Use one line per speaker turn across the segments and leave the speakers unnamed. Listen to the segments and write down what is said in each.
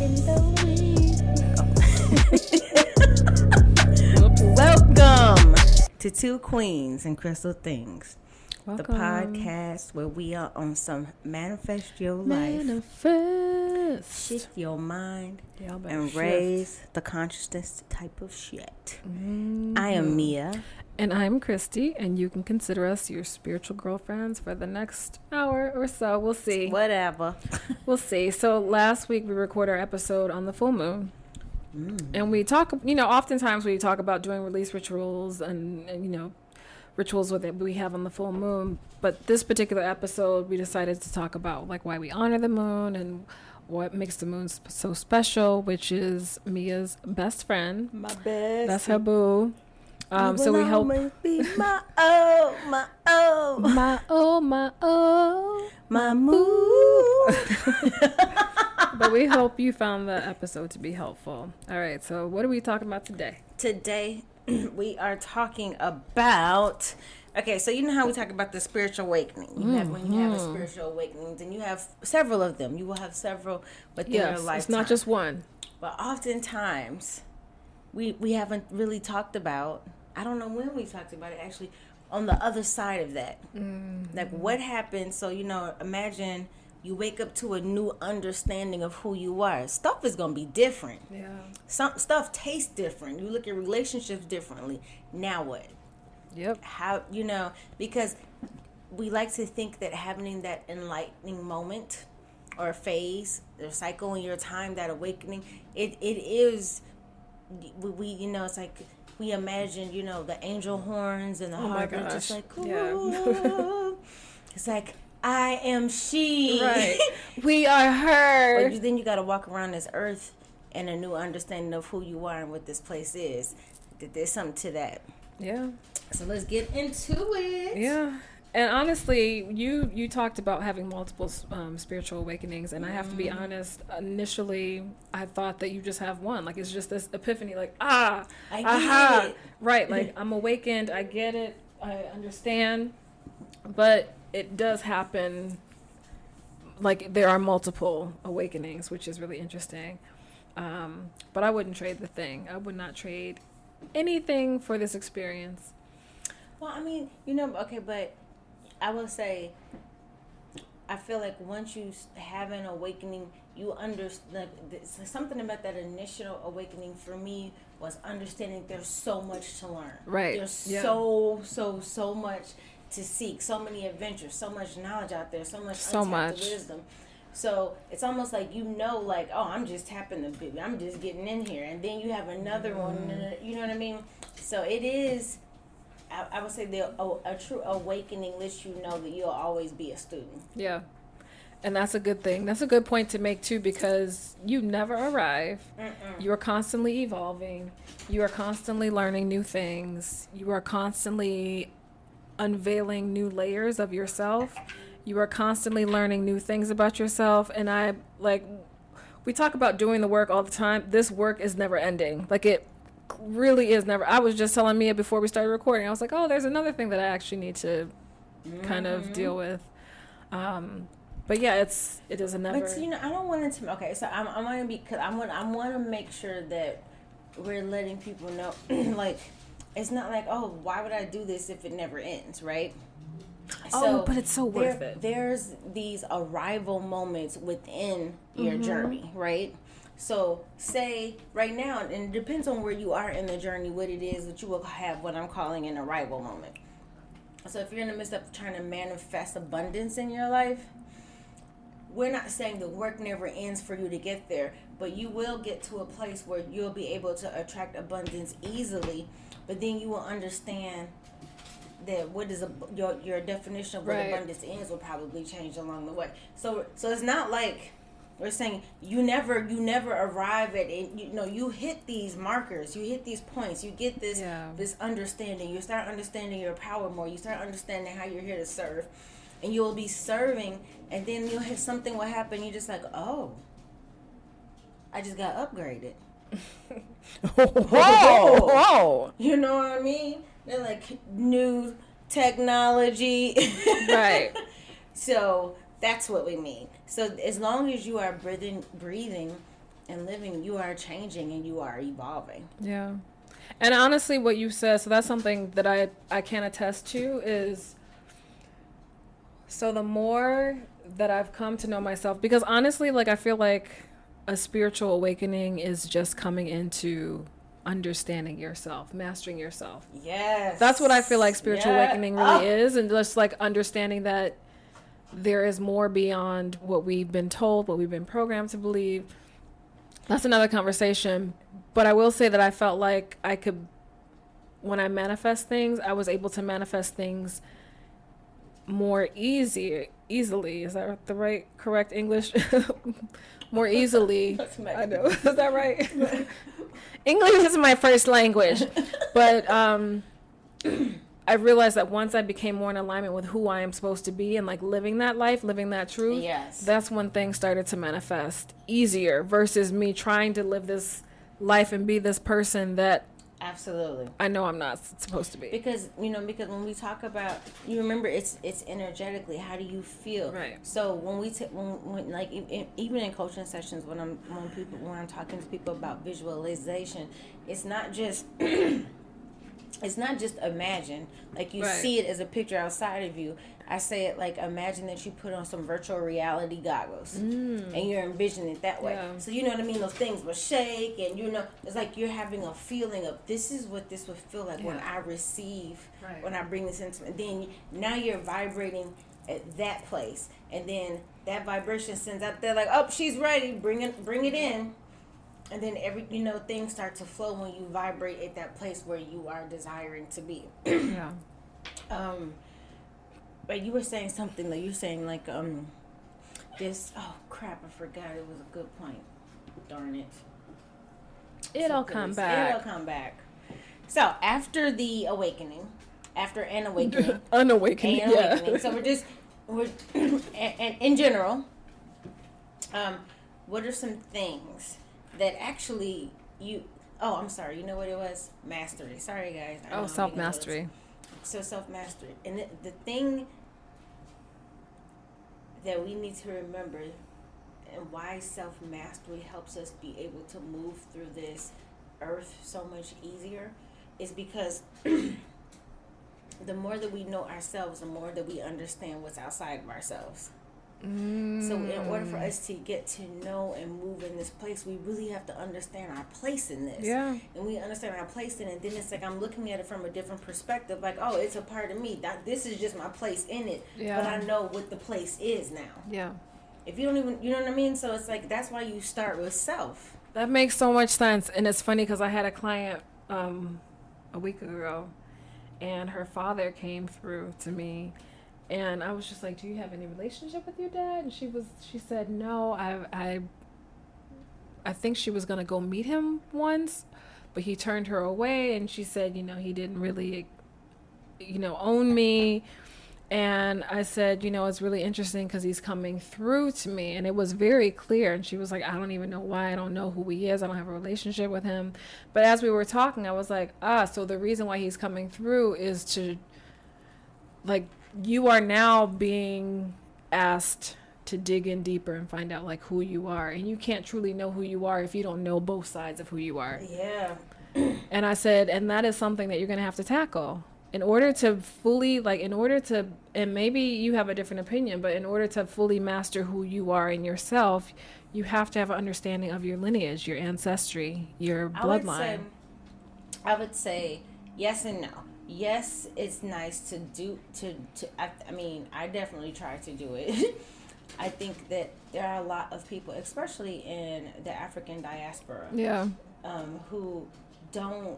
in the wind. Welcome to Two Queens and Crystal Things.
Welcome.
The podcast where we are on some manifest your life.
Manifest.
Shift your mind and
shift.
raise the consciousness type of shit. I am Mia.
And I'm Christie, and you can consider us your spiritual girlfriends for the next hour or so. We'll see.
Whatever.
We'll see. So last week we recorded our episode on the full moon. And we talk, oftentimes we talk about doing release rituals and rituals that we have on the full moon. But this particular episode, we decided to talk about like why we honor the moon and what makes the moon so special, which is Mia's best friend.
My best.
That's her boo. So we help.
Be my oh, my oh,
My oh, my oh,
my moon.
But we hope you found the episode to be helpful. All right, so what are we talking about today?
Today, we are talking about. Okay, so you know how we talk about the spiritual awakening. When you have a spiritual awakening, then you have several of them. You will have several within your lifetime.
It's not just one.
But oftentimes, we haven't really talked about. I don't know when we talked about it, actually, on the other side of that. Like, what happens? So, imagine you wake up to a new understanding of who you are. Stuff is going to be different.
Yeah.
Some stuff tastes different. You look at relationships differently. Now what?
Yep.
How, because we like to think that having that enlightening moment or phase, or cycle in your time, that awakening, it is, it's like, we imagine, the angel horns and the harp, and just like, ooh.
Yeah.
It's like, I am she.
Right. We are her.
But then you got to walk around this earth and a new understanding of who you are and what this place is. There's something to that.
Yeah.
So let's get into it.
Yeah. And honestly, you talked about having multiple spiritual awakenings, and I have to be honest. Initially, I thought that you just have one. Like, it's just this epiphany. Like,
I get it.
Right. Like, I'm awakened. I get it. I understand. But it does happen. Like, there are multiple awakenings, which is really interesting. But I wouldn't trade the thing. I would not trade anything for this experience.
Well, I mean, okay, but I will say, I feel like once you have an awakening, you understand. Something about that initial awakening for me was understanding there's so much to learn.
Right.
There's so much to seek, so many adventures, so much knowledge out there, so much wisdom. So it's almost like like, oh, I'm just tapping I'm just getting in here, and then you have another one. You know what I mean? So it is. I would say a true awakening lets you know that you'll always be a student.
Yeah. And that's a good thing. That's a good point to make, too, because you never arrive. You're constantly evolving. You are constantly learning new things. You are constantly unveiling new layers of yourself. You are constantly learning new things about yourself. And we talk about doing the work all the time. This work is never ending. Like, it really is never. I was just telling Mia before we started recording, I was like, oh, there's another thing that I actually need to kind of deal with. But yeah, it is a never.
But I don't want it to. Okay, so I'm gonna be, cause I want to make sure that we're letting people know, like, it's not like, oh, why would I do this if it never ends, right?
But it's so worth it.
There's these arrival moments within your journey, right? So say right now, and it depends on where you are in the journey, what it is that you will have what I'm calling an arrival moment. So if you're in the midst of trying to manifest abundance in your life, we're not saying the work never ends for you to get there, but you will get to a place where you'll be able to attract abundance easily, but then you will understand that what is your definition of what abundance is will probably change along the way. So it's not like we're saying you never arrive at it. You hit these markers, you hit these points, you get this understanding. You start understanding your power more. You start understanding how you're here to serve, and you'll be serving, and then something will happen. You're just like, oh, I just got upgraded.
Whoa!
You know what I mean? They're like new technology,
right?
So that's what we mean. So as long as you are breathing and living, you are changing and you are evolving.
Yeah. And honestly, what you said, so that's something that I can attest to is, so the more that I've come to know myself, because honestly, like, I feel like a spiritual awakening is just coming into understanding yourself, mastering yourself.
Yes.
That's what I feel like spiritual awakening really is. And just like understanding that there is more beyond what we've been told, what we've been programmed to believe. That's another conversation. But I will say that I felt like I could, when I manifest things, I was able to manifest things more easily. Is that the right, correct English? More easily. I know. Is that right? English is my first language. But I realized that once I became more in alignment with who I am supposed to be and like living that life, living that truth,
yes,
that's when things started to manifest easier versus me trying to live this life and be this person that
absolutely
I know I'm not supposed to be.
Because when we talk about, you remember, it's energetically, how do you feel?
Right.
So when we when like even in coaching sessions, when I'm talking to people about visualization, it's not just it's not just imagine, like you see it as a picture outside of you. I say it like, imagine that you put on some virtual reality goggles and you're envisioning it that way.
Yeah.
So you know what I mean? Those things will shake and it's like you're having a feeling of, this is what this would feel like when I receive, when I bring this into, and then now you're vibrating at that place. And then that vibration sends out there like, oh, she's ready, bring it in. And then things start to flow when you vibrate at that place where you are desiring to be.
Yeah.
But you were saying something that you're saying like this. Oh crap! I forgot. It was a good point. Darn it.
It'll come back.
So after the awakening, after an awakening,
unawakening. Yeah.
So we're and in general, what are some things that actually you? Oh, I'm sorry. You know what it was? Mastery. Sorry, guys.
Self-mastery.
So self-mastery. And the thing that we need to remember, and why self-mastery helps us be able to move through this earth so much easier, is because the more that we know ourselves, the more that we understand what's outside of ourselves. So in order for us to get to know and move in this place, we really have to understand our place in this.
Yeah.
And we understand our place in it, then it's like I'm looking at it from a different perspective. Like, oh, it's a part of me. This is just my place in it. Yeah. But I know what the place is now.
Yeah.
If you don't even, you know what I mean? So it's like, that's why you start with self.
That makes so much sense. And it's funny because I had a client a week ago, and her father came through to me. And I was just like, do you have any relationship with your dad? And she said, no, I think she was going to go meet him once, but he turned her away. And she said, he didn't really, own me. And I said, it's really interesting because he's coming through to me. And it was very clear. And she was like, I don't even know why. I don't know who he is. I don't have a relationship with him. But as we were talking, I was like, so the reason why he's coming through is to, like, you are now being asked to dig in deeper and find out like who you are, and you can't truly know who you are if you don't know both sides of who you are.
Yeah.
And I said, and that is something that you're going to have to tackle in order to fully, and maybe you have a different opinion, but in order to fully master who you are in yourself, you have to have an understanding of your lineage, your ancestry, your bloodline.
I would say yes and no. Yes, it's nice to do I mean, I definitely try to do it. I think that there are a lot of people, especially in the African diaspora, who don't,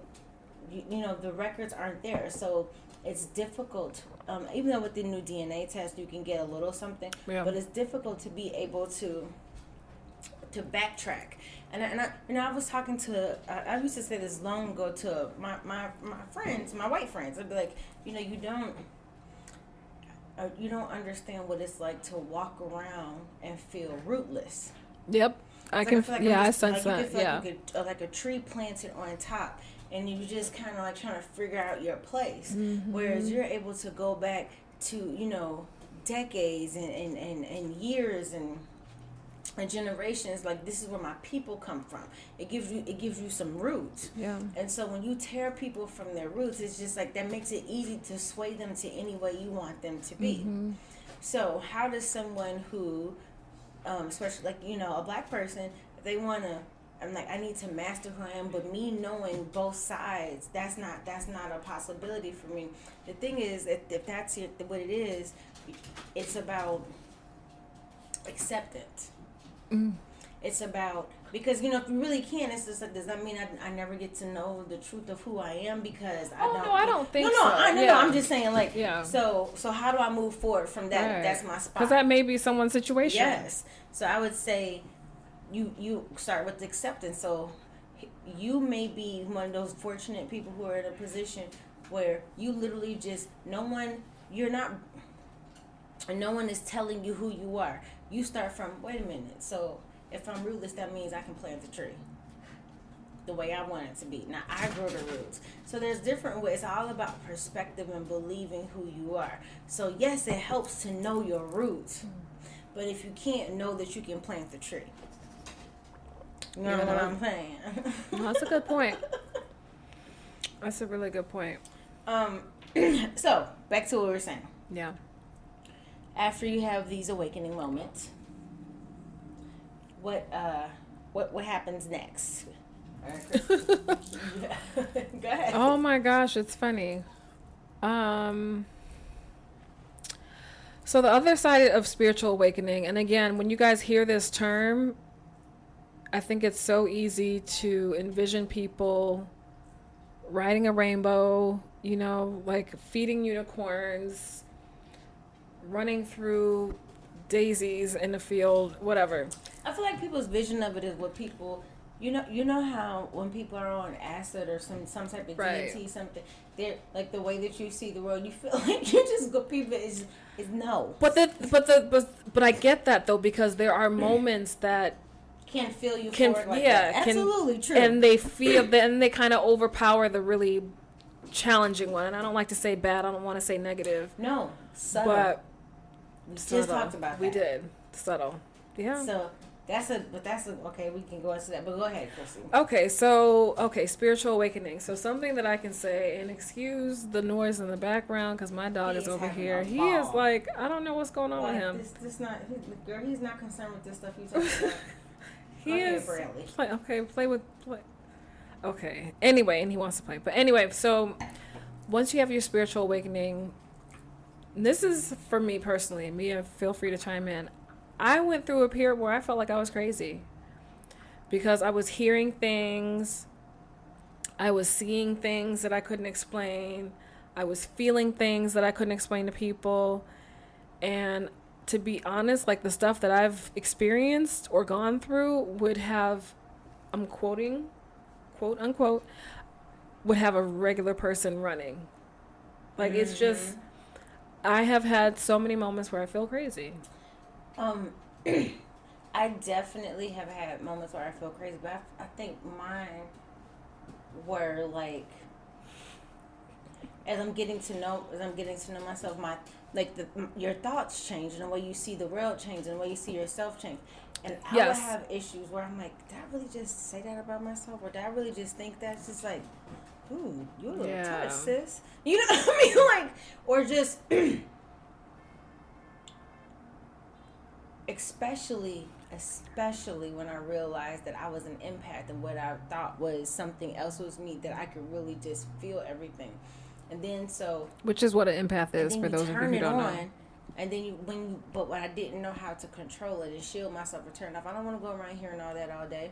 the records aren't there. So it's difficult, even though with the new DNA test you can get a little something, but it's difficult to be able to backtrack. And I was talking to, I used to say this long ago to my friends, my white friends. I'd be like, you don't understand what it's like to walk around and feel rootless.
Yep. I sense that. Yeah.
Like a tree planted on top, and you just kind of like trying to figure out your place. Mm-hmm. Whereas you're able to go back to, decades and years and and generations, like, this is where my people come from. It gives you some roots.
Yeah.
And so when you tear people from their roots, it's just like that makes it easy to sway them to any way you want them to be.
Mm-hmm.
So how does someone who, especially like, you know, a black person, if they want to, I'm like, I need to master who I am, but me knowing both sides, that's not a possibility for me. The thing is, if that's what it is, it's about acceptance. It's about, because, you know, if you really can, it's just like, does that mean I never get to know the truth of who I am because I don't?
No, I don't think so.
No, I'm just saying, like,
yeah.
So how do I move forward from that?
Right.
That's my spot.
Because that may be someone's situation.
Yes. So I would say, you start with acceptance. So you may be one of those fortunate people who are in a position where you literally just, no one is telling you who you are. You start from, wait a minute, so if I'm rootless, that means I can plant the tree the way I want it to be. Now I grow the roots. So there's different ways. It's all about perspective and believing who you are. So yes, it helps to know your roots, but if you can't know that you can plant the tree, you know what I'm saying?
No, that's a good point. That's a really good point.
So back to what we were saying.
Yeah.
After you have these awakening moments, what happens next? Go ahead.
Oh my gosh, it's funny. So the other side of spiritual awakening, and again, when you guys hear this term, I think it's so easy to envision people riding a rainbow, you know, like feeding unicorns, running through daisies in the field, whatever.
I feel like people's vision of it is what people, you know how when people are on acid or some type of DMT, something, they're like, the way that you see the world, you feel like you just go, people is no. But
I get that though, because there are moments that
can feel you forward like that. Absolutely true.
And they feel, then they kind of overpower the really challenging one. And I don't like to say bad. I don't want to say negative.
No, subtle.
But
we just talked about that.
We did. Subtle. Yeah.
So that's okay, we can go into that, but go ahead, Chrissy.
Okay, spiritual awakening. So something that I can say, and excuse the noise in the background because my dog is over here. He is like, I don't know what's going on with him.
He's not concerned with this stuff you talking about.
He is. Play. Okay. Anyway, and he wants to play. But anyway, so once you have your spiritual awakening, this is for me personally, and Mia, feel free to chime in. I went through a period where I felt like I was crazy because I was hearing things, I was seeing things that I couldn't explain, I was feeling things that I couldn't explain to people, and to be honest, like the stuff that I've experienced or gone through would have, I'm quoting, quote unquote, would have a regular person running. Like, it's just, I have had so many moments where I feel crazy.
I definitely have had moments where I feel crazy, but I think mine were like, as I'm getting to know myself, your thoughts change, and the way you see the world change, and the way you see yourself change. And I would have issues where I'm like, did I really just say that about myself, or did I really just think that? It's just like, ooh, you're a little touch, sis. You know what I mean? Like, or just, especially when I realized that I was an empath, and what I thought was something else was me, that I could really just feel everything. And then
which is what an empath is for those of you who don't know.
And then but what I didn't know how to control it and shield myself or turn off. I don't want to go around hearing all that all day.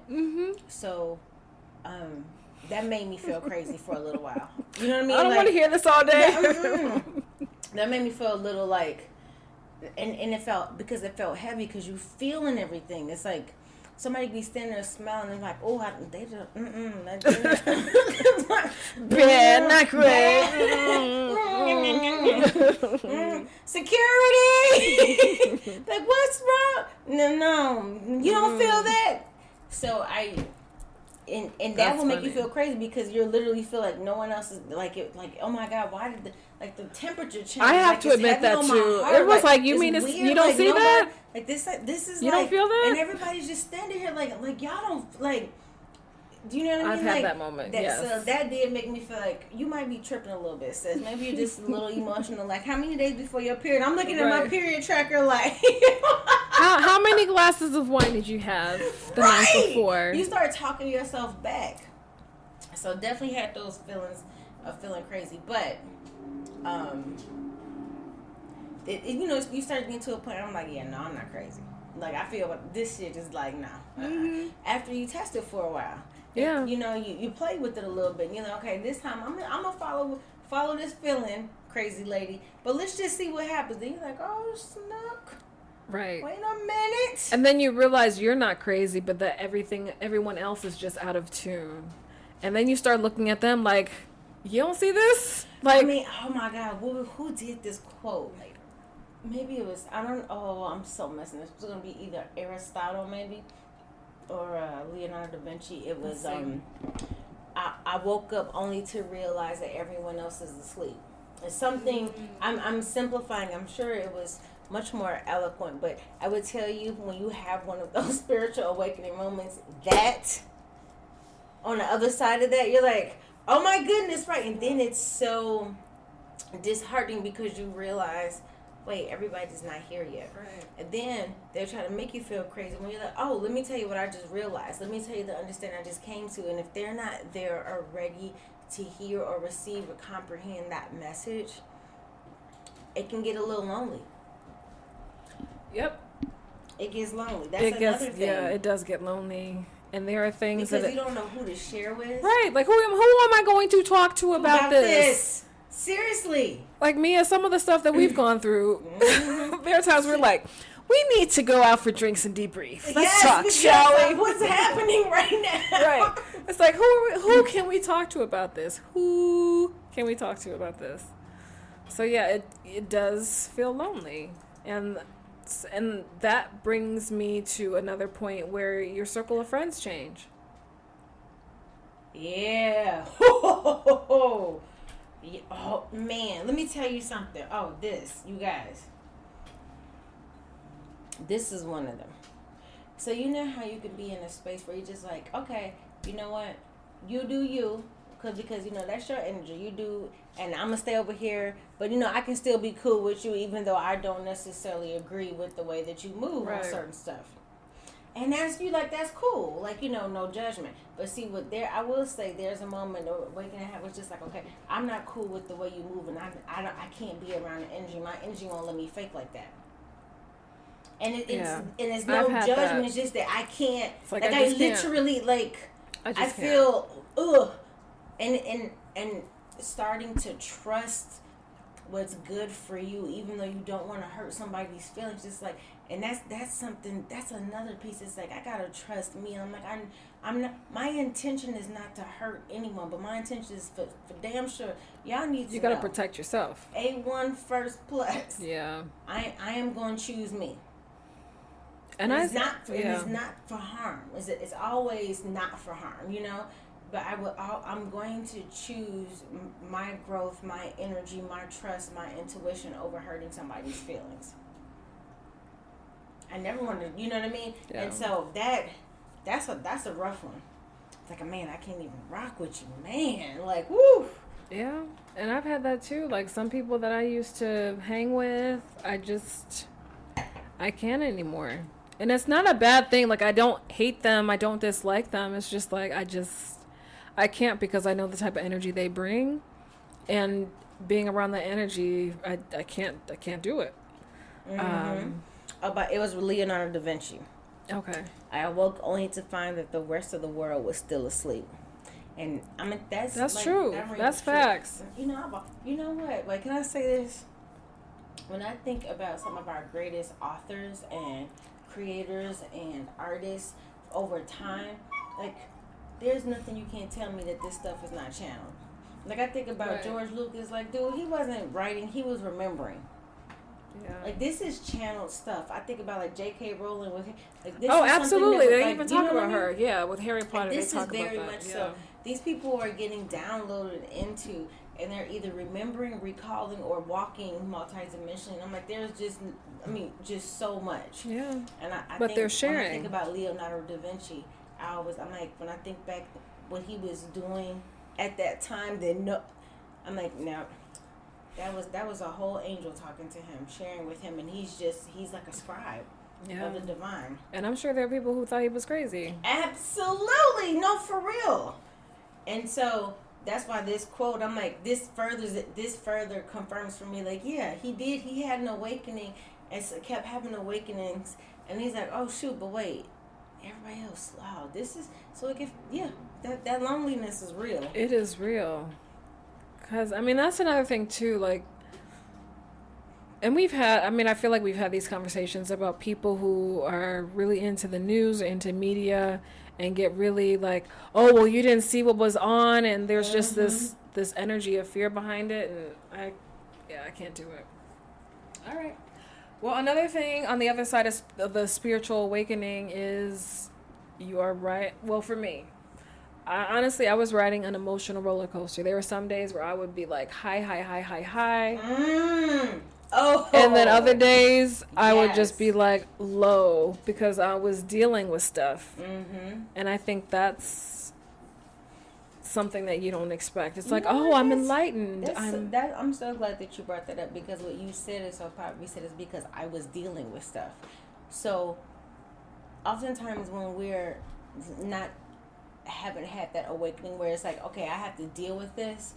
So, that made me feel crazy for a little while. You know what I mean?
I don't want to hear this all day.
That made me feel a little like, and it felt heavy because you feeling everything. It's like somebody be standing there smiling and like, oh, they just,
bad, not great.
Security. Like, what's wrong? No, you don't feel that. So and that
That's
will make
funny.
you feel crazy because you literally feel like no one else is like it. Like, oh my God, why did the temperature change?
I have
like,
to
it's
admit
heavy
that
on my
too.
heart.
It was like you
it's
mean it's,
weird.
you don't
like,
see
nobody,
that?
Like this is
You
like,
don't feel that?
and everybody's just standing here like y'all don't like. Do you know what I mean?
I've had
like,
that moment. Yes.
So that did make me feel like you might be tripping a little bit, sis. Maybe you're just a little emotional. Like, how many days before your period? I'm looking at my
Right.
period tracker. Like,
How many glasses of wine did you have the night before?
You start talking yourself back. So definitely had those feelings of feeling crazy, but you know, you start getting to a point. I'm like, yeah, no, I'm not crazy. Like, I feel like this shit is like, nah.
Mm-hmm.
After you test it for a while,
Yeah.
you know, you play with it a little bit. You're like, okay, this time I'm gonna follow this feeling, crazy lady. But let's just see what happens. Then you're like, oh, snuck.
Right.
Wait a minute.
And then you realize you're not crazy, but that everyone else is just out of tune. And then you start looking at them like, you don't see this? Like,
I mean, oh my God, who did this quote? Like, maybe it was, I'm so messing this. It's going to be either Aristotle, maybe, or Leonardo da Vinci. It was, I woke up only to realize that everyone else is asleep. It's something, I'm simplifying. I'm sure it was much more eloquent, but I would tell you, when you have one of those spiritual awakening moments, that, on the other side of that, you're like, oh my goodness, right? And then it's so disheartening because you realize, wait, everybody's not here yet.
Right.
And then they're trying to make you feel crazy when you're like, oh, let me tell you what I just realized. Let me tell you the understanding I just came to. And if they're not there or ready to hear or receive or comprehend that message, it can get a little lonely.
Yep.
It gets lonely. That's another thing.
Yeah, it does get lonely. And there are things
because
that
you don't know who to share with.
Right. Like, who am I going to talk to about this?
Seriously.
Like, Mia, some of the stuff that we've gone through, there are times we're like, we need to go out for drinks and debrief. Let's talk, shall we?
What's happening right now?
Right. It's like, who can we talk to about this? Who can we talk to about this? So, yeah, it does feel lonely. And that brings me to another point where your circle of friends change.
Yeah. Oh, man. Let me tell you something. Oh, you guys. This is one of them. So, you know how you can be in a space where you're just like, okay, you know what? You do you. Because, you know, that's your energy. You do, and I'm going to stay over here. But, you know, I can still be cool with you even though I don't necessarily agree with the way that you move on certain stuff. And that's cool. Like, you know, no judgment. But see, I will say there's a moment or waking up was just like, okay, I'm not cool with the way you move, and I can't be around the energy. My energy won't let me fake like that. And it's no judgment. That. It's just that I can't. It's like I literally can't. Like I feel and starting to trust what's good for you, even though you don't want to hurt somebody's feelings. Just like, and that's something. That's another piece. It's like I gotta trust me. I'm like I'm not. My intention is not to hurt anyone, but my intention is for damn sure. Y'all need to.
You gotta protect yourself.
A1 first plus.
Yeah. I
am going to choose me.
And
it's not for harm. It's always not for harm. You know. But I'm going to choose my growth, my energy, my trust, my intuition over hurting somebody's feelings. I never want to, you know what I mean? Yeah. And so that's a rough one. It's like, man, I can't even rock with you, man. Like, woo.
Yeah, and I've had that too. Like, some people that I used to hang with, I can't anymore. And it's not a bad thing. Like, I don't hate them. I don't dislike them. It's just like, I can't, because I know the type of energy they bring, and being around that energy, I can't do it.
Mm-hmm. But it was Leonardo da Vinci.
Okay.
I awoke only to find that the rest of the world was still asleep, and I mean that's like,
true. That's facts.
You know what? Like, can I say this? When I think about some of our greatest authors and creators and artists over time, like, there's nothing you can't tell me that this stuff is not channeled. Like, I think about George Lucas, like, dude, he wasn't writing, he was remembering.
Yeah.
Like, this is channeled stuff. I think about, like, J.K. Rowling with, like, this
Oh,
is
absolutely.
that,
They
like,
even
you know
talk
what I
about
mean?
her. Yeah, with Harry Potter,
Like,
they
this is
talk about
very
that.
much
Yeah.
so. These people are getting downloaded into, and they're either remembering, recalling, or walking multi-dimension. I'm like, there's just, I mean, just so much.
Yeah.
And I
But
think
they're
when I
sharing.
think about Leonardo da Vinci, I'm like, when I think back what he was doing at that time, then no, I'm like, now, that was a whole angel talking to him, sharing with him, and he's like a scribe of the divine.
And I'm sure there are people who thought he was crazy.
Absolutely, no, for real. And so that's why this quote, I'm like, this further confirms for me, like, yeah, he had an awakening, and so kept having awakenings, and he's like, oh shoot, but wait, everybody else, wow, this is so, like, if that loneliness is real.
It is real. Because, I mean, that's another thing, too. Like, and I feel like we've had these conversations about people who are really into the news or into media and get really like, oh, well, you didn't see what was on. And there's just this energy of fear behind it. And I can't do it. All right. Well, another thing on the other side of the spiritual awakening is you are right. Well, for me, honestly, I was riding an emotional roller coaster. There were some days where I would be like high.
Oh.
And then other days I would just be like low because I was dealing with stuff. Mm-hmm. And I think that's something that you don't expect. It's like, oh, I'm enlightened.
I'm so glad that you brought that up, because what you said is so powerful. You said it's because I was dealing with stuff. So oftentimes when we're haven't had that awakening where it's like, okay, I have to deal with this,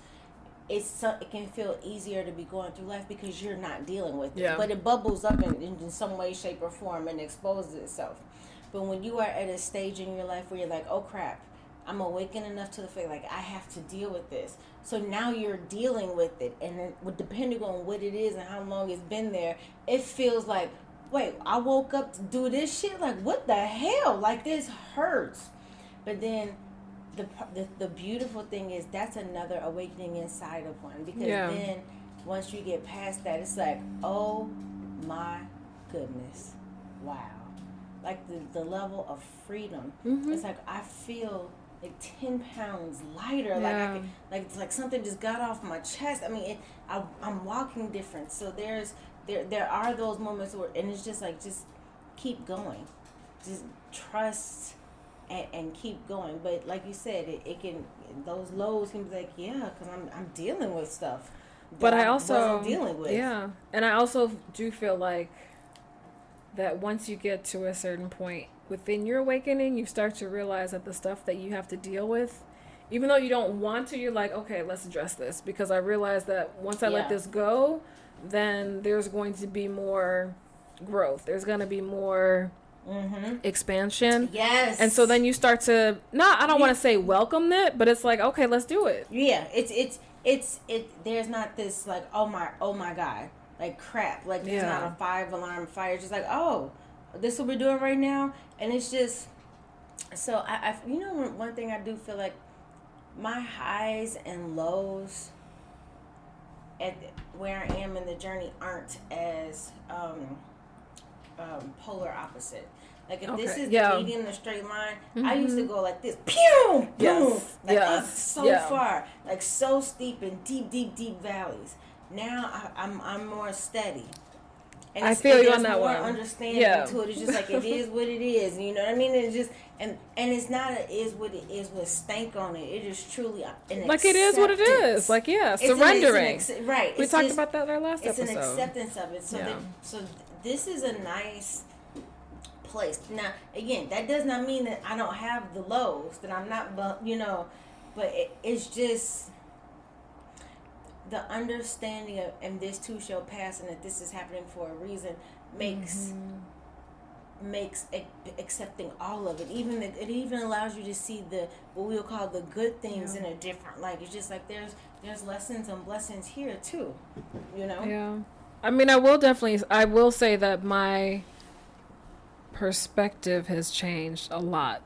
it can feel easier to be going through life because you're not dealing with it. But it bubbles up in some way, shape, or form and exposes itself. But when you are at a stage in your life where you're like, oh crap, I'm awakened enough to the fact, like, I have to deal with this. So now you're dealing with it, and then, depending on what it is and how long it's been there, it feels like, wait, I woke up to do this shit? Like, what the hell? Like, this hurts. But then the beautiful thing is that's another awakening inside of one, because then once you get past that, it's like, oh my goodness, wow, like the level of freedom. It's like I feel like 10 pounds lighter. Like I can, it's like something just got off my chest. I mean, I'm walking different. So there are those moments where, and it's just like, just keep going, just trust. And keep going. But like you said, it can, those lows can be like, yeah, because I'm dealing with stuff
but I also
wasn't dealing with.
Yeah, and I also do feel like that once you get to a certain point within your awakening, you start to realize that the stuff that you have to deal with, even though you don't want to, you're like, okay, let's address this, because I realize that once I let this go, then there's going to be more growth. There's going to be more expansion. Yes. And so then you start to, I don't want to say welcome it, but it's like, okay, let's do it.
Yeah. It's there's not this like, oh my God, like crap. Like there's not a 5-alarm fire. It's just like, oh, this is what we're doing right now. And it's just, so I you know, one thing I do feel like my highs and lows at where I am in the journey aren't as polar opposite. Like if this is the median, the straight line, I used to go like this, pew, boom, like up so far, like so steep and deep valleys. Now I'm more steady. And
I feel you on that
more
one.
Understanding to it. It's just like, it is what it is. You know what I mean? It's just, and it's not a is what it is with stank on it. It is truly an
like it is what it is. Like surrendering.
Right.
We talked about that in our last episode.
It's an acceptance of it. So this is a nice place. Now, again, that does not mean that I don't have the lows, that I'm not, but it's just the understanding of, and this too shall pass, and that this is happening for a reason, makes accepting all of it. It even allows you to see what we'll call the good things in a different light. It's just like there's lessons and blessings here too, you know.
Yeah, I mean, I will say that my perspective has changed a lot,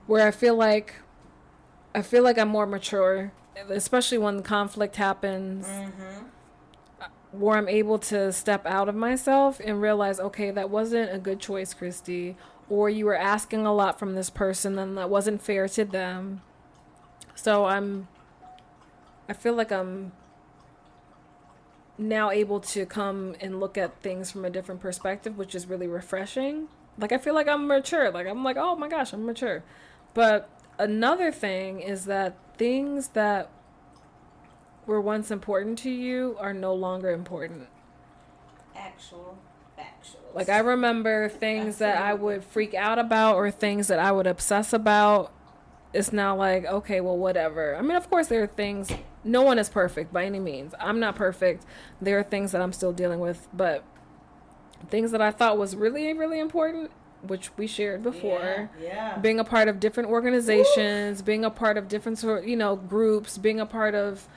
where I feel like I'm more mature, especially when conflict happens. where I'm able to step out of myself and realize, okay, that wasn't a good choice, Christy, or you were asking a lot from this person and that wasn't fair to them. So I feel like I'm now able to come and look at things from a different perspective, which is really refreshing. Like, I feel like I'm mature. Like, I'm like, oh my gosh, I'm mature. But another thing is that things that were once important to you are no longer important.
Actual factuals.
Like, I remember things that I would freak out about or things that I would obsess about. It's now like, okay, well, whatever. I mean, of course, there are things. No one is perfect by any means. I'm not perfect. There are things that I'm still dealing with. But things that I thought was really, really important, which we shared before.
Yeah.
Being a part of different organizations, being a part of different groups, being a part of,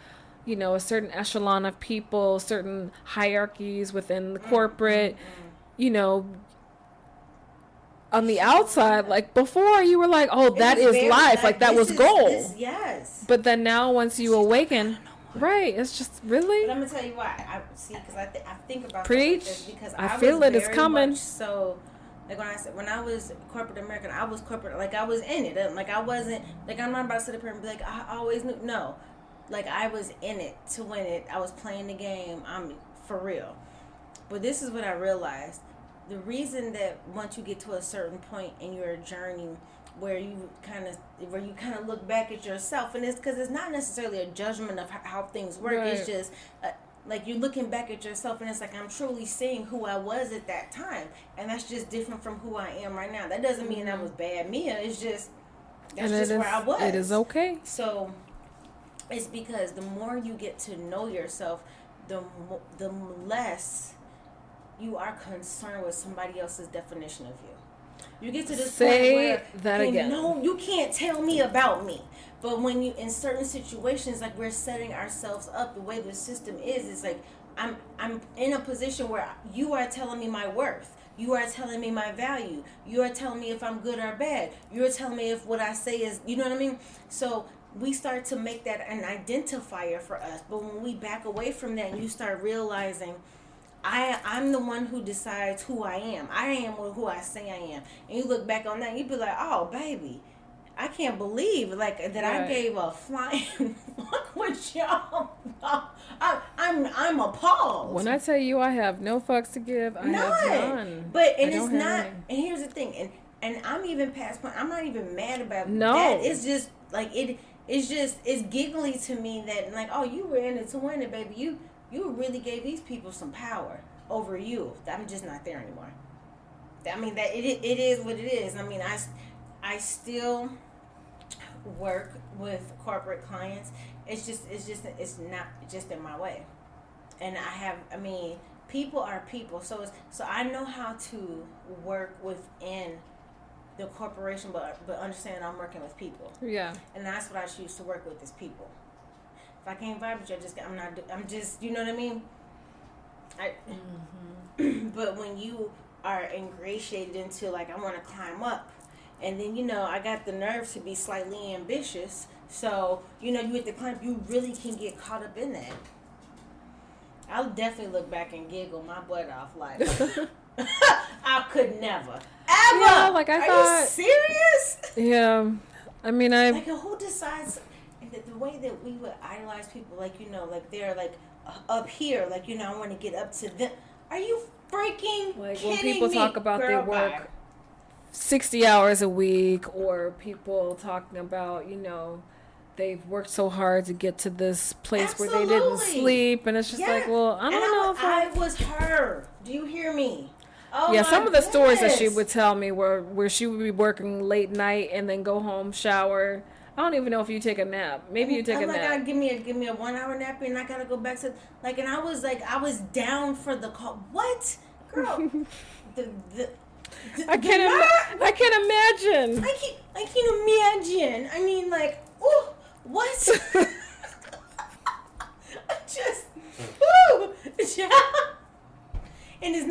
a certain echelon of people, certain hierarchies within the corporate, on the outside, like before you were like, oh, that is life. Like that was gold.
Yes.
But then now once you awaken, right, it's just really.
But I'm going to tell you why. I think about
Preach.
This because
I feel it is coming.
So, like when I was corporate American, I was corporate, like I was in it. Like I wasn't, like I'm not about to sit up here and be like, I always knew. No. Like I was in it to win it. I was playing the game. I'm for real. But this is what I realized. The reason that once you get to a certain point in your journey where you kind of look back at yourself, and it's because it's not necessarily a judgment of how things work. Right. It's just like you're looking back at yourself, and it's like I'm truly seeing who I was at that time, and that's just different from who I am right now. That doesn't mean I was bad Mia. It's just where I was.
It is okay.
So it's because the more you get to know yourself, the less you are concerned with somebody else's definition of you. You get to this point where you can't tell me about me. But when you in certain situations, like we're setting ourselves up, the way the system is, it's like I'm in a position where you are telling me my worth. You are telling me my value. You are telling me if I'm good or bad. You're telling me if what I say is, you know what I mean? So we start to make that an identifier for us. But when we back away from that and you start realizing I'm the one who decides who I am. I am who I say I am. And you look back on that and you be like, oh, baby, I can't believe that right. I gave a flying fuck with y'all. I'm appalled.
When I tell you I have no fucks to give, I have none.
But it's not. And here's the thing. And I'm even past point. I'm not even mad about that. It's just like it's giggly to me that like, oh, you were in it to win it, baby. You really gave these people some power over you. I'm just not there anymore. I mean, that it is what it is. I mean, I still work with corporate clients. It's not just in my way. And people are people. So I know how to work within the corporation, but understand I'm working with people.
Yeah.
And that's what I choose to work with is people. If I can't vibe with you, I'm just, you know what I mean? But when you are ingratiated into, like, I want to climb up, and then, I got the nerve to be slightly ambitious, so, you at the climb, you really can get caught up in that. I'll definitely look back and giggle my butt off, like, I could never, ever.
Yeah, like I thought.
You serious?
Yeah. I mean,
like, who decides... The way that we would idolize people, like, like they're like up here, like, I want to get up to them. Are you freaking
like
kidding
when people
me?
talk about
Girl,
they work 60 hours a week, or people talking about, they've worked so hard to get to this place
Absolutely.
Where they didn't sleep, and it's just like, well, I don't know if
I was her. Do you hear me? Oh
yeah, some of the stories that she would tell me were where she would be working late night and then go home, shower. I don't even know if you take a nap. Maybe you take a nap.
God, give me a 1 hour nap, and I gotta go back to and I was down for the call. What, girl?
I can't imagine.
I can't imagine. I mean, like, oh, what? And it's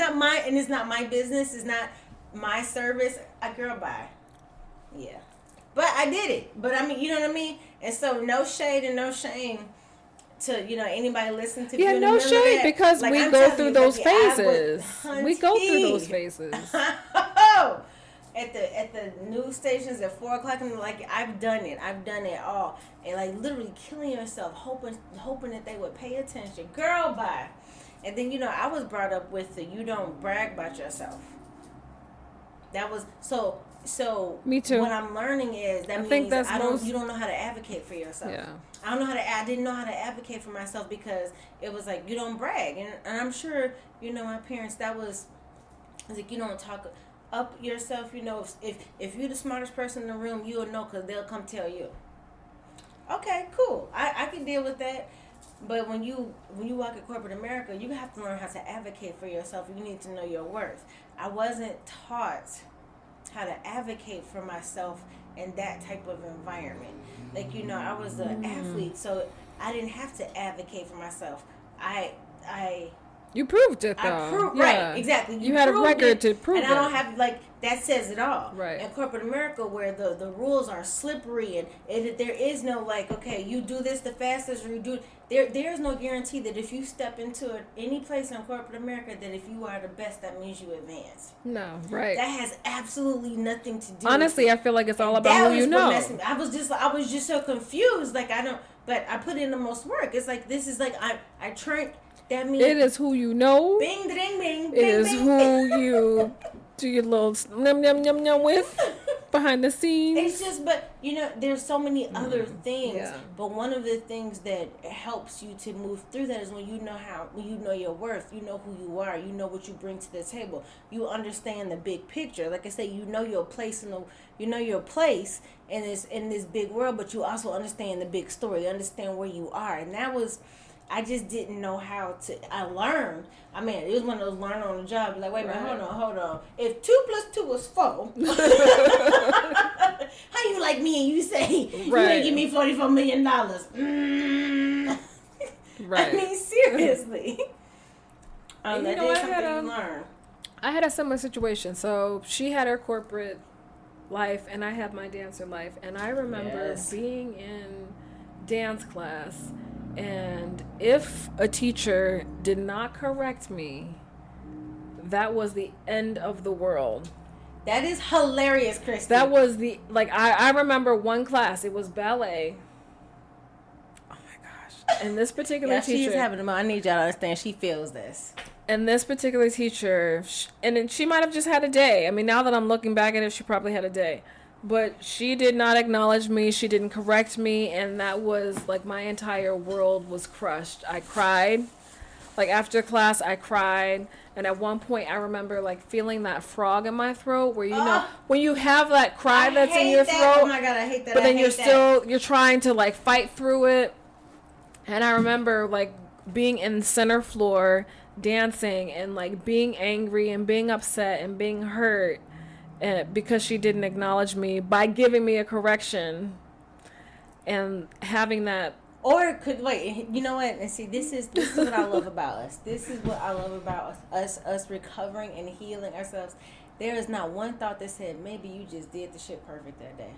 not my business. It's not my service. Girl, bye. Yeah. But I did it. But I mean, you know what I mean? And so no shade and no shame to anybody listen to.
Yeah, no shade, because
like,
we
I'm
go
telling
through
you,
those
baby, I
phases.
was
We go through those
hunted.
phases.
At the news stations at 4:00, I'm like, I've done it all, and like literally killing yourself, hoping that they would pay attention. Girl, bye. And then I was brought up with you don't brag about yourself. That was so.
Me too.
What I'm learning is that means you don't know how to advocate for yourself.
Yeah.
I didn't know how to advocate for myself because it was like you don't brag, and I'm sure my parents, that was like you don't talk up yourself. If you're the smartest person in the room, you'll know because they'll come tell you. Okay, cool. I can deal with that. But when you walk in corporate America, you have to learn how to advocate for yourself. You need to know your worth. I wasn't taught how to advocate for myself in that type of environment. Like, I was an athlete, so I didn't have to advocate for myself.
You proved it, though.
I proved, right, exactly.
You had a record to prove it.
And I don't have, that says it all.
Right.
In corporate America, where the rules are slippery and there is no, okay, you do this the fastest, or you do... There's no guarantee that if you step into any place in corporate America, that if you are the best, that means you advance.
No, right.
That has absolutely nothing to do
Honestly,
with
I feel like it's all about who you know.
I was just so confused. But I put in the most work. It's like, this is like, I trained... That means
it is who you know.
Bing, ding, bing.
It is who you do your little num num num num with behind the scenes.
It's just, but there's so many other things.
Yeah.
But one of the things that helps you to move through that is when you know your worth, you know who you are, you know what you bring to the table, you understand the big picture. Like I say, you know your place in this big world, but you also understand the big story. You understand where you are, and that was. I just didn't know how to. I learned. I mean, it was one of those learn on the job. Like, wait a minute, hold on. If 2 + 2 was 4, how you like me and you say you gonna give me $44 million? Right. I mean, seriously. That is something you learn.
I had a similar situation. So she had her corporate life, and I had my dancer life. And I remember being in dance class. And if a teacher did not correct me, that was the end of the world.
That is hilarious, Christy.
That was I remember one class, it was ballet. Oh my gosh. And this particular teacher.
She's having a moment. I need y'all to understand, she feels this.
And this particular teacher, and she might have just had a day. I mean, now that I'm looking back at it, she probably had a day. But she did not acknowledge me. She didn't correct me. And that was my entire world was crushed. I cried. After class, I cried. And at one point, I remember feeling that frog in my throat where, when you have that cry that's in your throat.
Oh my God, I hate that.
But then you're trying to fight through it. And I remember being in center floor dancing and being angry and being upset and being hurt. Because she didn't acknowledge me by giving me a correction and having that.
Or you know what? And see, this is what I love about us. This is what I love about us recovering and healing ourselves. There is not one thought that said, maybe you just did the shit perfect that day.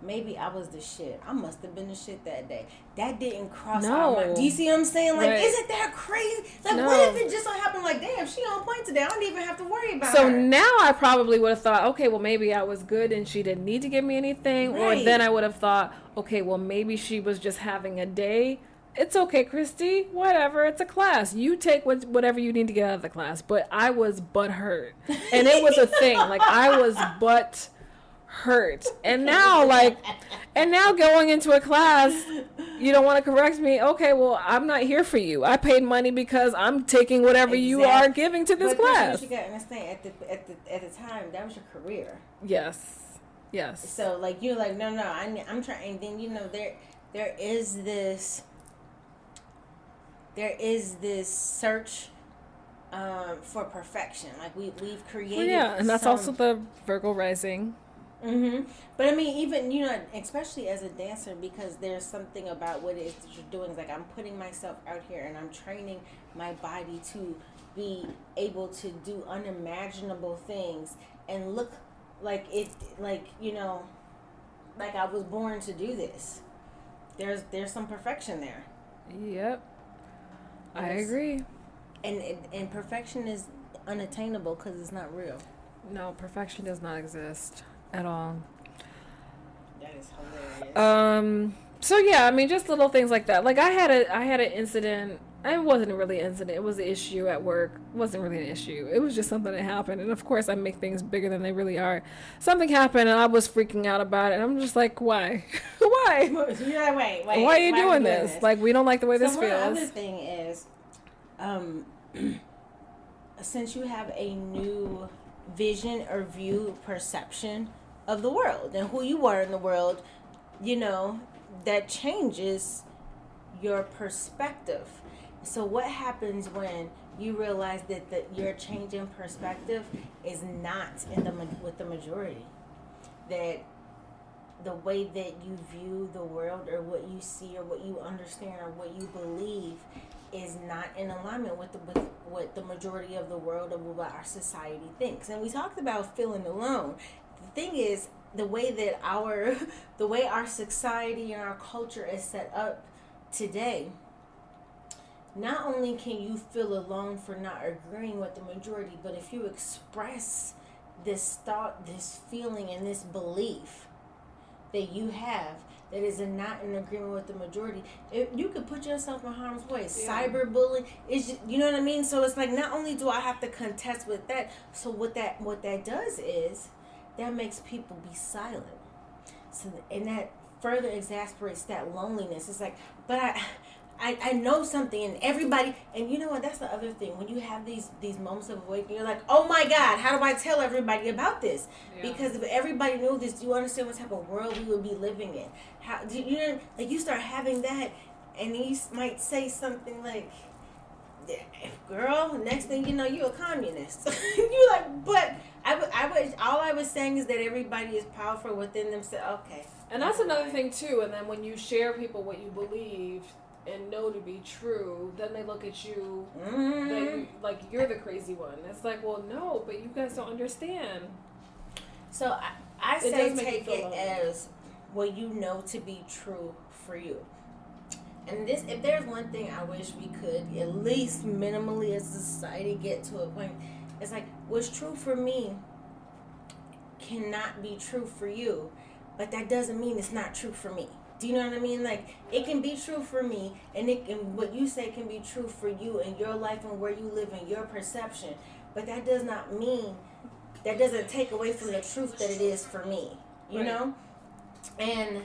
Maybe I was the shit. I must have been the shit that day. That didn't cross our mind. Do you see what I'm saying? Isn't that crazy? What if it just so happened damn, she on point today. I don't even have to worry about her.
So now I probably would have thought, okay, well, maybe I was good and she didn't need to give me anything. Right. Or then I would have thought, okay, well, maybe she was just having a day. It's okay, Christy. Whatever. It's a class. You take whatever you need to get out of the class. But I was butthurt. And it was a thing. I was hurt. And now going into a class, you don't want to correct me. Okay, well, I'm not here for you. I paid money because I'm taking whatever you are giving to this class.
But you gotta understand, at the time, that was your career.
Yes.
So you're no, I'm trying. And then there is this search for perfection. We've created.
Well, yeah, and that's also the Virgo rising.
Mm-hmm. But I mean, even especially as a dancer, because there's something about what it is that you're doing. It's I'm putting myself out here and I'm training my body to be able to do unimaginable things and look like it, like I was born to do this. There's some perfection there.
Yep. I
Yes.
agree.
And perfection is unattainable because it's not real.
No, perfection does not exist at all.
That is hilarious.
So yeah, I mean, just little things like that. Like I had an incident. It wasn't really an incident. It was an issue at work. It wasn't really an issue. It was just something that happened. And of course, I make things bigger than they really are. Something happened, and I was freaking out about it. And I'm just like, why? Why?
Yeah, wait.
Why are you doing this? Like, we don't like the way this feels.
One other thing is, since you have a new vision or view perception of the world and who you are in the world, you know, that changes your perspective. So what happens when you realize that your change in perspective is not with the majority? That the way that you view the world or what you see or what you understand or what you believe is not in alignment with what the majority of the world or what our society thinks. And we talked about feeling alone. The thing is, the way our society and our culture is set up today, not only can you feel alone for not agreeing with the majority, but if you express this thought, this feeling, and this belief that you have that is not in agreement with the majority, you could put yourself in harm's way. Yeah. Cyberbullying is just, you know what I mean? So it's like, not only do I have to contest with that, so what that does is that makes people be silent. So, and that further exasperates that loneliness. It's like, but I know something, and everybody, and you know what, that's the other thing. When you have these moments of awakening, you're like, oh my God, how do I tell everybody about this? Yeah. Because if everybody knew this, do you understand what type of world we would be living in? How do you know, like, you start having that, and he might say something like, girl, next thing you know, you're a communist. You're like, but all I was saying is that everybody is powerful within themselves. Okay.
And that's another thing too. And then when you share people what you believe and know to be true, then they look at you like you're the crazy one. It's like, well, no, but you guys don't understand.
So I say take it as what you know to be true for you. And this, if there's one thing I wish we could, at least minimally as a society, get to a point, it's like, what's true for me cannot be true for you, but that doesn't mean it's not true for me. Do you know what I mean? Like, it can be true for me, and what you say can be true for you and your life and where you live and your perception, but that does not mean, that doesn't take away from the truth that it is for me, you right. know? And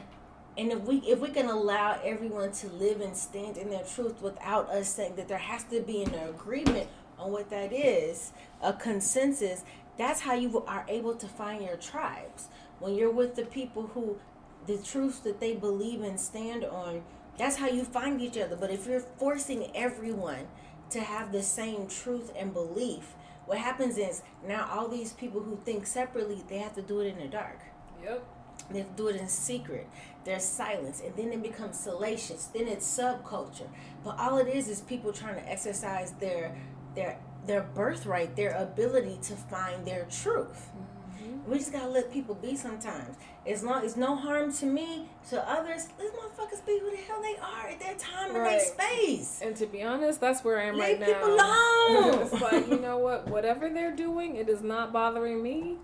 if we can allow everyone to live and stand in their truth without us saying that there has to be an agreement on what that is, a consensus, that's how you are able to find your tribes. When you're with the people who, the truths that they believe and stand on, that's how you find each other. But if you're forcing everyone to have the same truth and belief, what happens is now all these people who think separately, they have to do it in the dark.
Yep.
They have to do it in secret. There's silence, and then it becomes salacious. Then it's subculture. But all it is people trying to exercise their birthright, their ability to find their truth. Mm-hmm. We just gotta let people be sometimes. As long as no harm to me, to others, let motherfuckers be who the hell they are at their time and their space.
And to be honest, that's where I am right now.
Leave people alone.
It's like, you know what? Whatever they're doing, it is not bothering me.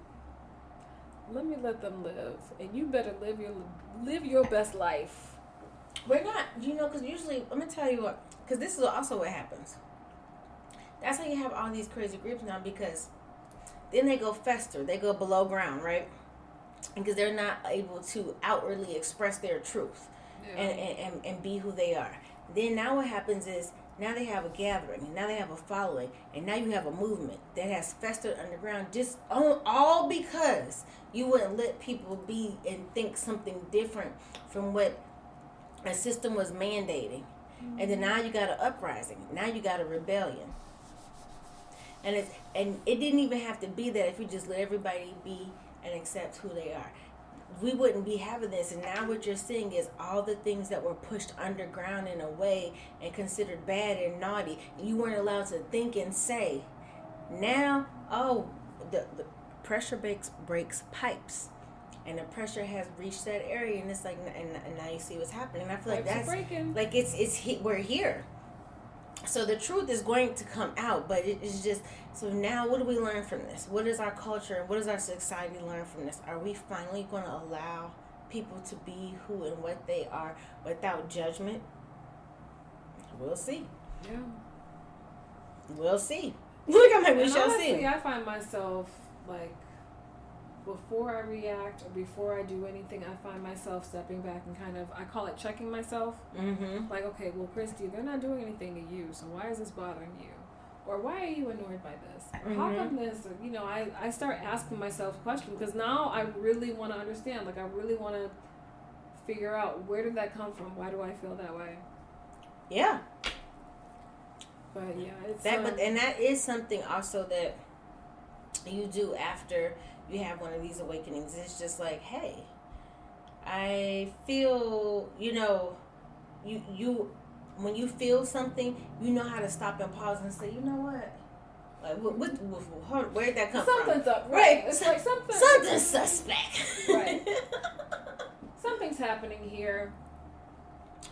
Let me let them live, and you better live your best life.
We're not, because usually, I'm gonna tell you what, because this is also what happens. That's how you have all these crazy groups now, because then they go fester, they go below ground, right? Because they're not able to outwardly express their truth and be who they are. Then now what happens is, now they have a gathering, and now they have a following, and now you have a movement that has festered underground, just all because you wouldn't let people be and think something different from what a system was mandating. Mm-hmm. And then now you got an uprising. Now you got a rebellion. And it didn't even have to be that if you just let everybody be and accept who they are. We wouldn't be having this. And now what you're seeing is all the things that were pushed underground in a way and considered bad and naughty, you weren't allowed to think and say. Now, the pressure breaks pipes. and the pressure has reached that area, and it's like, and now you see what's happening. And I feel like
Pipes are
that's
breaking.
like we're here. So the truth is going to come out, but it is just, so now what do we learn from this? What does our culture, what does our society learn from this? Are we finally going to allow people to be who and what they are without judgment? We'll see.
Yeah.
We'll see. Look, I'm like, we shall
honestly,
see.
I find myself, like, before I react or before I do anything, I find myself stepping back and kind of, I call it checking myself.
Mm-hmm.
Like, okay, well, Christy, they're not doing anything to you, so why is this bothering you? Or why are you annoyed by this? Or how come this? Or, you know, I start asking myself questions because now I really want to understand. Like, I really want to figure out, where did that come from? Why do I feel that way?
Yeah.
But yeah, it's
but that is something also that you do after you have one of these awakenings. It's just like, hey, I feel, you know, you when you feel something, you know how to stop and pause and say, you know what? Like, where'd that come
Something's
from?
up, right? It's like
something's suspect.
Right. Something's happening here.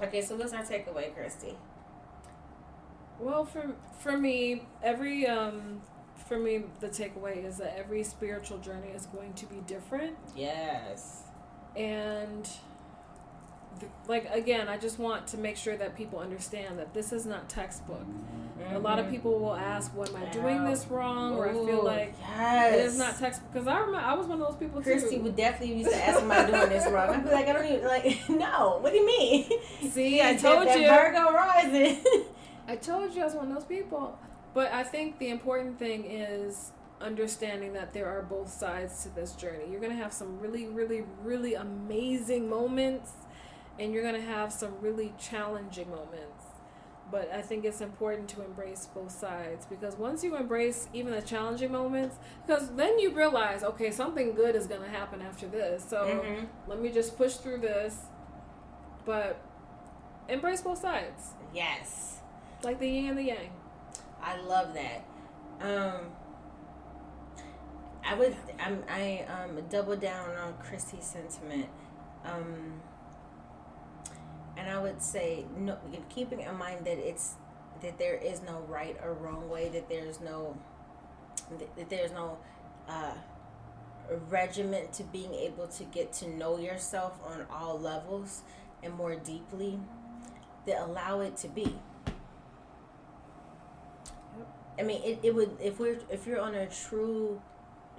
Okay, so what's our takeaway, Christy?
Well, for me, the takeaway is that every spiritual journey is going to be different.
Yes.
And like, again, I just want to make sure that people understand that this is not textbook. Mm-hmm. A lot of people will ask, "What am I doing this wrong?" Or I feel like it is not textbook. Because I remember I was one of those people too.
Christy would definitely used to ask, "Am I doing this wrong?" I'd be like, "I don't even like." No, what do you mean?
See, I told you.
Virgo rising.
I told you I was one of those people. But I think the important thing is understanding that there are both sides to this journey. You're going to have some really, really, really amazing moments, and you're going to have some really challenging moments. But I think it's important to embrace both sides, because once you embrace even the challenging moments, because then you realize, okay, something good is going to happen after this. So let me just push through this. But embrace both sides.
Yes.
Like the yin and the yang.
I love that. I double down on Christy's sentiment. And I would say, no, keeping in mind that there is no right or wrong way, that there's no regiment to being able to get to know yourself on all levels and more deeply, that allow it to be. I mean, it would, if you're on a true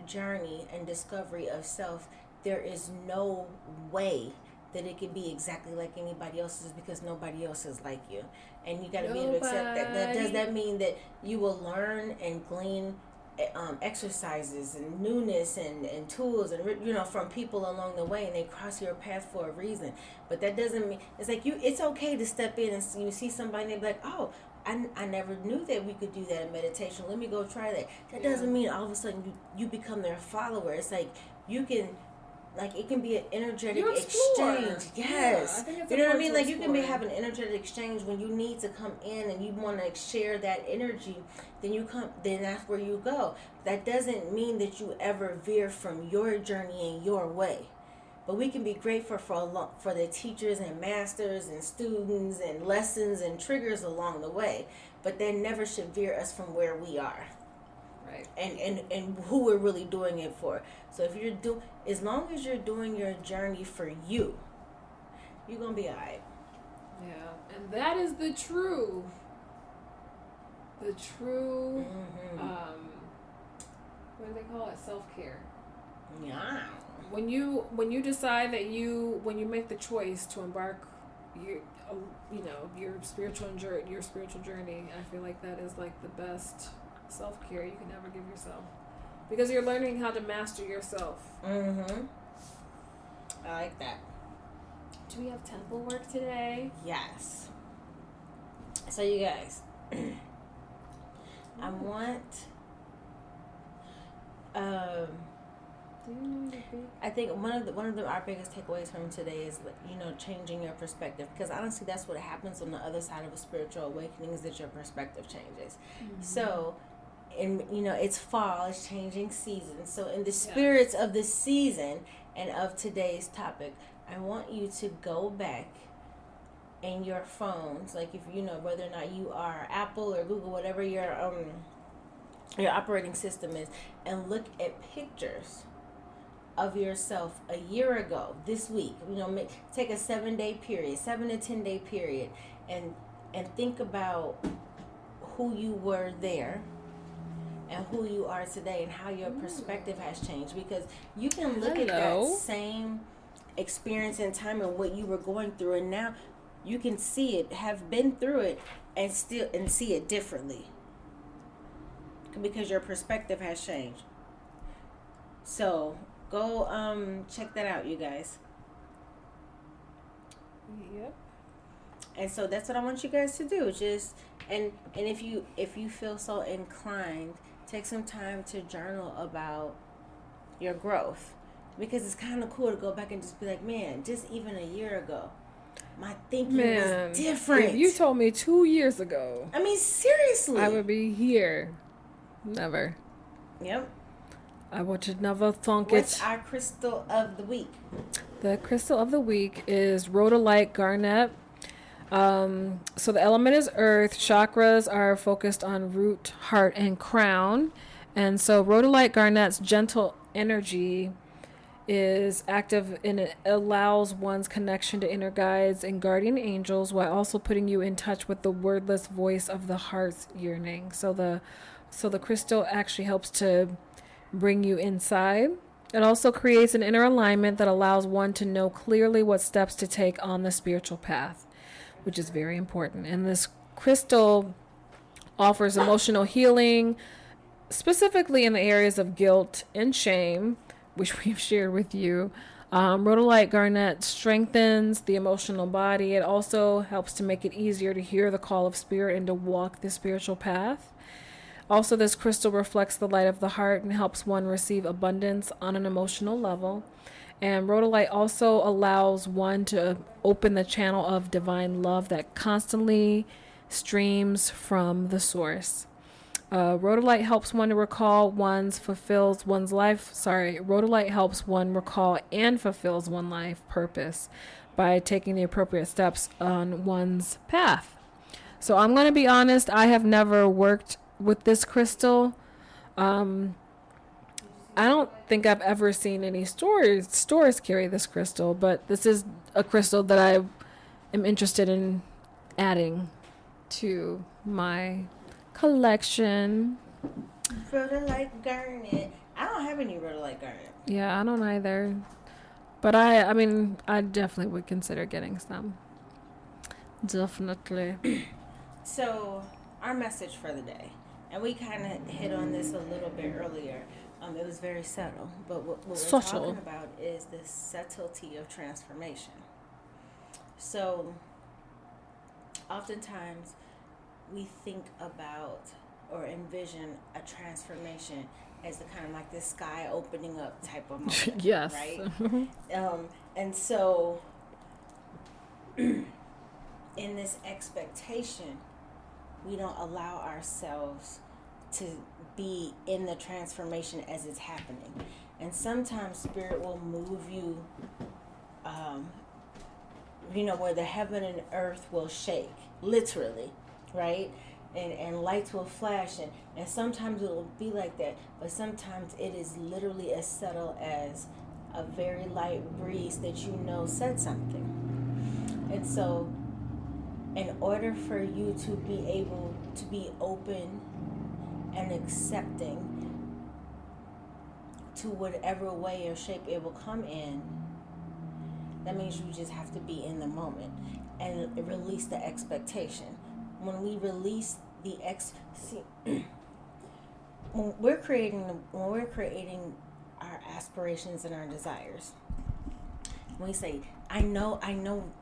journey and discovery of self, there is no way that it could be exactly like anybody else's, because nobody else is like you, and you got to be able to accept that. Does that mean that you will learn and glean exercises and newness and tools and from people along the way, and they cross your path for a reason? But that doesn't mean it's like it's okay to step in and you see somebody and they be like, oh, I never knew that we could do that in meditation. Let me go try that. That doesn't mean all of a sudden you become their follower. It's like you can, like, it can be an energetic exchange. Yes.
Yeah,
you know what I mean? Like, you can have an energetic exchange when you need to come in and you want to share that energy. Then that's where you go. That doesn't mean that you ever veer from your journey and your way. But we can be grateful for the teachers and masters and students and lessons and triggers along the way. But that never should veer us from where we are.
Right.
And who we're really doing it for. So if as long as you're doing your journey for you, you're going to be all right.
Yeah. And that is the true, what do they call it? Self-care.
Yeah.
When you decide that when you make the choice to embark your spiritual journey, I feel like that is like the best self-care you can ever give yourself, because you're learning how to master yourself. I
like that.
Do we have temple work today?
Yes. So you guys, I want I think one of our biggest takeaways from today is, changing your perspective, because honestly that's what happens on the other side of a spiritual awakening, is that your perspective changes. So and it's fall, it's changing seasons. So in the spirits of the season and of today's topic, I want you to go back in your phones, like if whether or not you are Apple or Google, whatever your operating system is, and look at pictures of yourself a year ago, this week. Take a 7-day period, 7 to 10 day period, and think about who you were there and who you are today, and how your perspective has changed. Because you can look at that same experience in time and what you were going through, and now you can see it, have been through it, and see it differently, because your perspective has changed. So go check that out, you guys.
Yep.
And so that's what I want you guys to do. Just and if you feel so inclined, take some time to journal about your growth, because it's kind of cool to go back and just be like, man, just even a year ago, my thinking was different.
If you told me 2 years ago,
I mean, seriously,
I would be here. Never.
Yep.
I would have never thunk it.
What's our crystal of the week?
The crystal of the week is rhodolite garnet. So the element is earth. Chakras are focused on root, heart, and crown. And so rhodolite garnet's gentle energy is active, and it allows one's connection to inner guides and guardian angels, while also putting you in touch with the wordless voice of the heart's yearning. So the crystal actually helps to bring you inside. It also creates an inner alignment that allows one to know clearly what steps to take on the spiritual path, which is very important. And this crystal offers emotional healing, specifically in the areas of guilt and shame, which we've shared with you. Rhodolite garnet strengthens the emotional body. It also helps to make it easier to hear the call of spirit and to walk the spiritual path. Also, this crystal reflects the light of the heart and helps one receive abundance on an emotional level. And rhodolite also allows one to open the channel of divine love that constantly streams from the source. Rhodolite helps one to recall Rhodolite helps one recall and fulfills one's life purpose by taking the appropriate steps on one's path. So I'm going to be honest, I have never worked with this crystal. I don't think I've ever seen any stores carry this crystal, but this is a crystal that I am interested in adding to my collection.
Rhodolite garnet. I don't have any rhodolite garnet.
Yeah, I don't either. But I mean, I definitely would consider getting some. Definitely.
So, our message for the day, and we kind of hit on this a little bit earlier. It was very subtle, but what we're talking about is the subtlety of transformation. So, oftentimes, we think about or envision a transformation as the kind of like this sky opening up type of moment.
Yes.
Right? And so, in this expectation, we don't allow ourselves to be in the transformation as it's happening. And sometimes spirit will move you, where the heaven and earth will shake, literally, right? And lights will flash, and sometimes it will be like that, but sometimes it is literally as subtle as a very light breeze that said something. And so, in order for you to be able to be open and accepting to whatever way or shape it will come in, that means you just have to be in the moment and release the expectation. When we release when we're creating our aspirations and our desires, when we say, I know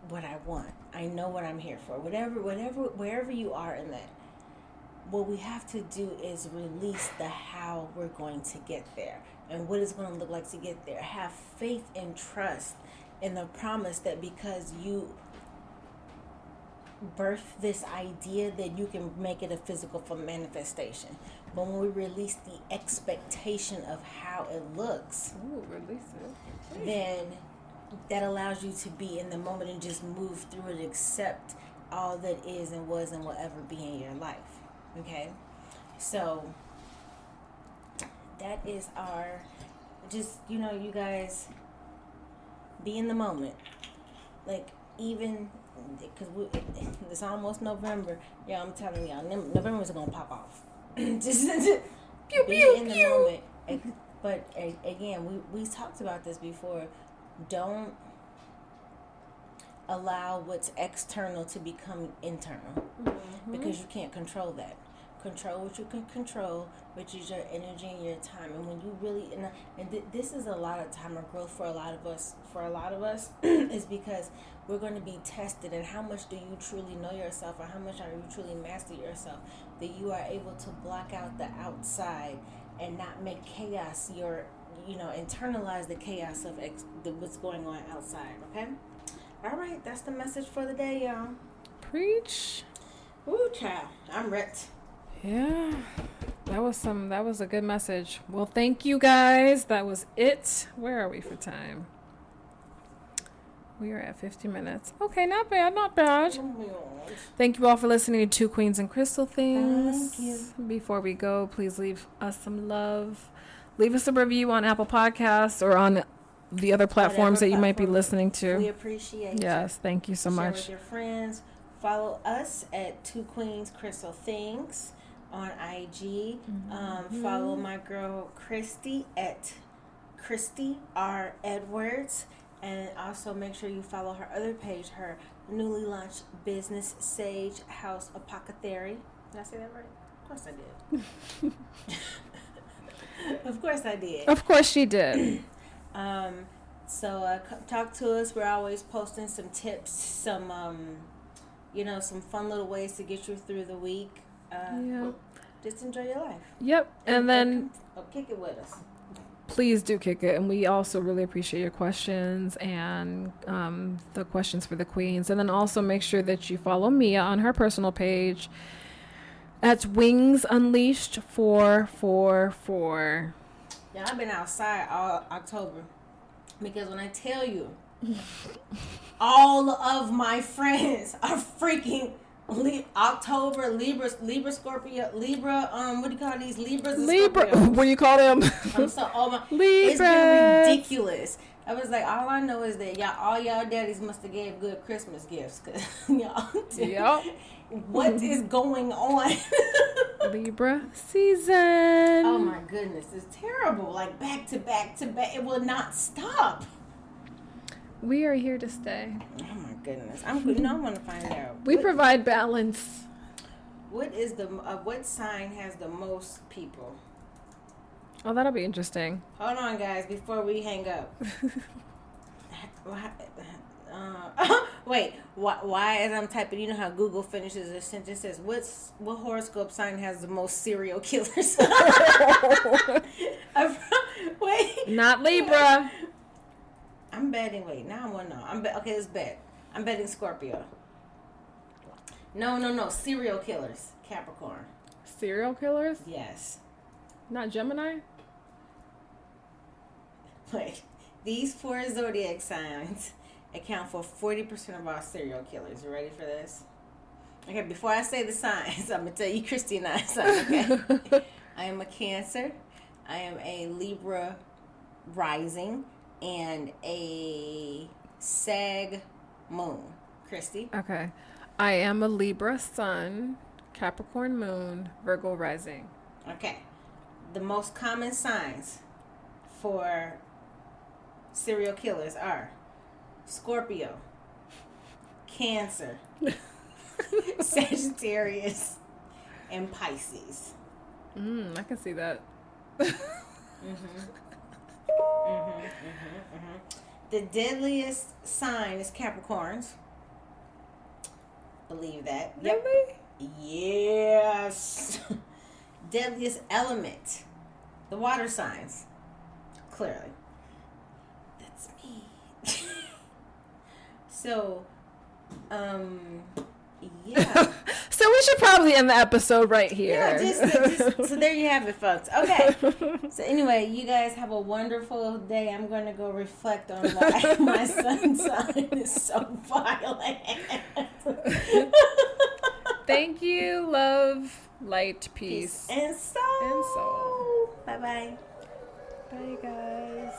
what I want, I know what I'm here for, wherever you are in that, what we have to do is release the how we're going to get there and what it's going to look like to get there. Have faith and trust in the promise that because you birth this idea that you can make it a physical manifestation. But when we release the expectation of how it looks,
release it.
then that allows you to be in the moment and just move through it, accept all that is and was and will ever be in your life. Okay? So that is our, just, you guys, be in the moment. Like, even, because it's almost November. Yeah, I'm telling y'all, November's going to pop off. Just
pew,
be
pew,
in the
pew.
moment. But again, we talked about this before. Don't allow what's external to become internal, because you can't control that. Control what you can control, which is your energy and your time. And when you really, this is a lot of time of growth for a lot of us. Is because we're going to be tested. And how much do you truly know yourself, or how much are you truly master yourself, that you are able to block out the outside and not make chaos internalize the chaos of what's going on outside. Okay. All right, that's the message for the day, y'all.
Preach.
Ooh, child, I'm wrecked.
Yeah, that was a good message. Well, thank you guys. That was it. Where are we for time? We are at 50 minutes. Okay, not bad. Thank you all for listening to Two Queens and Crystal Things.
Thank you.
Before we go, please leave us some love. Leave us a review on Apple Podcasts or on the other platforms that you might be listening to.
We appreciate it.
Yes, thank you so
Share
much.
with your friends. Follow us at Two Queens Crystal Things on IG. Follow my girl Christie at Christie R. Edwards. And also make sure you follow her other page, her newly launched business, Sage House Apothecary. Did I say that right? Of course I did. Of course I did.
Of course she did.
So talk to us. We're always posting some tips, some some fun little ways to get you through the week. Just enjoy your life.
Yep. And then
kick it with us.
Please do kick it. And we also really appreciate your questions and the questions for the queens. And then also make sure that you follow Mia on her personal page at Wings Unleashed 444.
Yeah, I've been outside all October, because when I tell you, all of my friends are freaking October, Libra, Scorpio, Libra. What do you call these Libras? And
Libra.
Scorpios.
What do you call them?
I'm so
Libras.
It's been ridiculous. I was like, all I know is that all y'all daddies must have gave good Christmas gifts, cause y'all.
Yep.
What is going on?
Libra season.
Oh my goodness, it's terrible. Like back to back to back. It will not stop.
We are here to stay.
Oh my goodness. I'm going to find out.
We provide balance.
What is what sign has the most people?
Oh, that'll be interesting.
Hold on, guys, before we hang up. Wait, why as I'm typing, you know how Google finishes a sentence, says, what horoscope sign has the most serial killers? Wait.
Not Libra.
I'm betting, now I want to know. Okay, let's bet. I'm betting Scorpio. No, serial killers. Capricorn.
Serial killers?
Yes.
Not Gemini?
Wait, these 4 zodiac signs account for 40% of all serial killers. You ready for this? Okay, before I say the signs, I'm going to tell you Christy and I's sign, okay? I am a Cancer. I am a Libra rising and a Sag moon. Christy?
Okay. I am a Libra sun, Capricorn moon, Virgo rising.
Okay. The most common signs for serial killers are Scorpio, Cancer, Sagittarius, and Pisces.
I can see that.
The deadliest sign is Capricorns. Believe that.
Really?
Yes. Deadliest element, the water signs. Clearly. That's me. So, Yeah.
So we should probably end the episode right here.
Yeah, so there you have it, folks. Okay. So anyway, you guys have a wonderful day. I'm going to go reflect on why my son's sign is so violent.
Thank you. Love, light, peace.
And soul.
And soul.
Bye-bye.
Bye, guys.